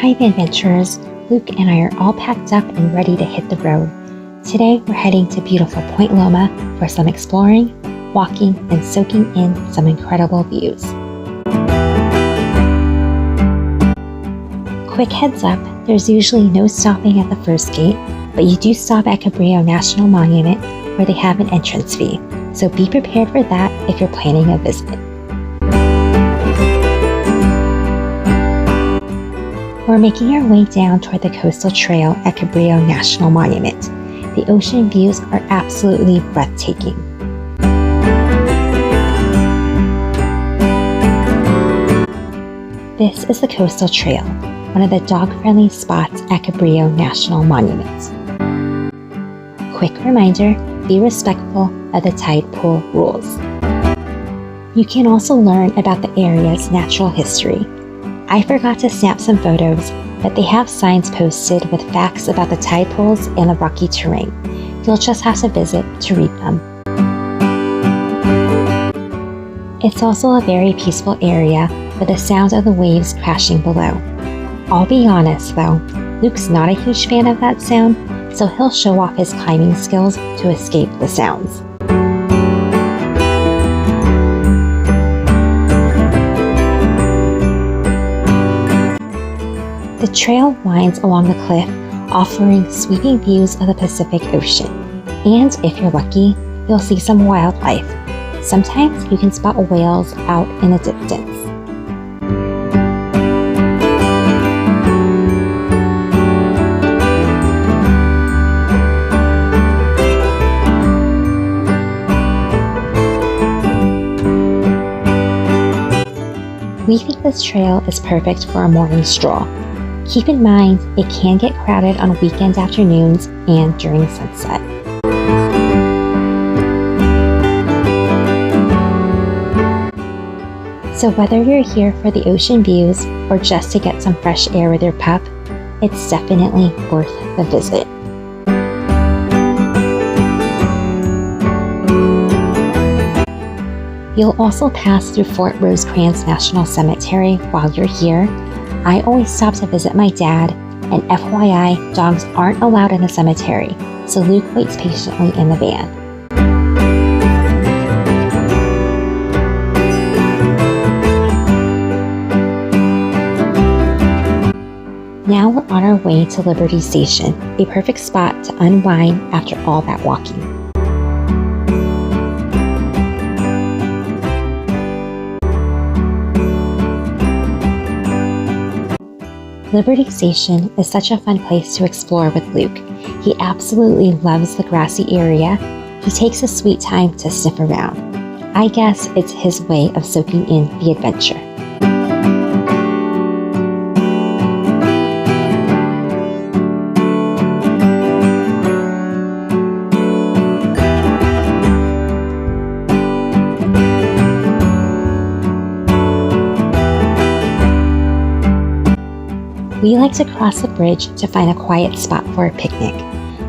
Hi adventurers, Luke and I are all packed up and ready to hit the road. Today we're heading to beautiful Point Loma for some exploring, walking, and soaking in some incredible views. Quick heads up, there's usually no stopping at the first gate, but you do stop at Cabrillo National Monument where they have an entrance fee, so be prepared for that if you're planning a visit. We're making our way down toward the coastal trail at Cabrillo National Monument. The ocean views are absolutely breathtaking. This is the coastal trail, one of the dog-friendly spots at Cabrillo National Monument. Quick reminder, be respectful of the tide pool rules. You can also learn about the area's natural history. I forgot to snap some photos, but they have signs posted with facts about the tide pools and the rocky terrain. You'll just have to visit to read them. It's also a very peaceful area with the sound of the waves crashing below. I'll be honest though, Luke's not a huge fan of that sound, so he'll show off his climbing skills to escape the sounds. The trail winds along the cliff, offering sweeping views of the Pacific Ocean. And if you're lucky, you'll see some wildlife. Sometimes you can spot whales out in the distance. We think this trail is perfect for a morning stroll. Keep in mind, it can get crowded on weekend afternoons and during sunset. So whether you're here for the ocean views or just to get some fresh air with your pup, it's definitely worth the visit. You'll also pass through Fort Rosecrans National Cemetery while you're here. I always stop to visit my dad, and FYI, dogs aren't allowed in the cemetery, so Luke waits patiently in the van. Now we're on our way to Liberty Station, a perfect spot to unwind after all that walking. Liberty Station is such a fun place to explore with Luke. He absolutely loves the grassy area. He takes his sweet time to sniff around. I guess it's his way of soaking in the adventure. We like to cross the bridge to find a quiet spot for a picnic.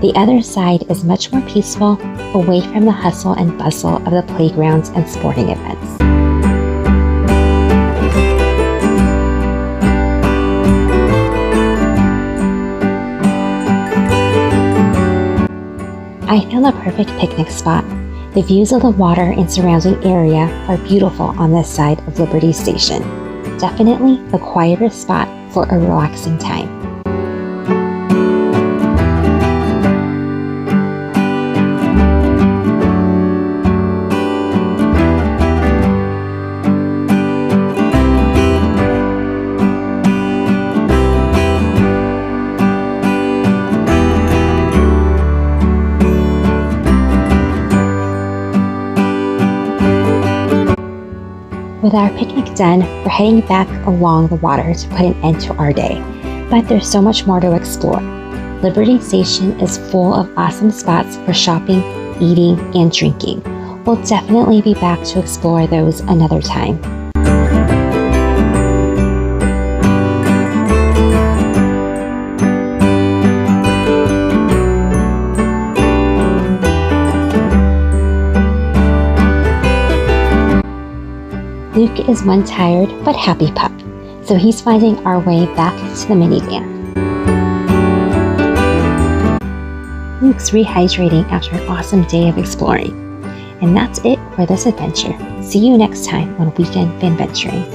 The other side is much more peaceful, away from the hustle and bustle of the playgrounds and sporting events. I found the perfect picnic spot. The views of the water and surrounding area are beautiful on this side of Liberty Station. Definitely the quieter spot for a relaxing time. With our picnic done, we're heading back along the water to put an end to our day. But there's so much more to explore. Liberty Station is full of awesome spots for shopping, eating, and drinking. We'll definitely be back to explore those another time. Luke is one tired but happy pup. so he's finding our way back to the minivan. Luke's rehydrating after an awesome day of exploring. And that's it for this adventure. See you next time on Weekend Vanventuring.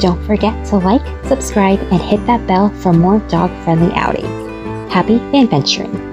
Don't forget to like, subscribe, and hit that bell for more dog-friendly outings. Happy Vanventuring!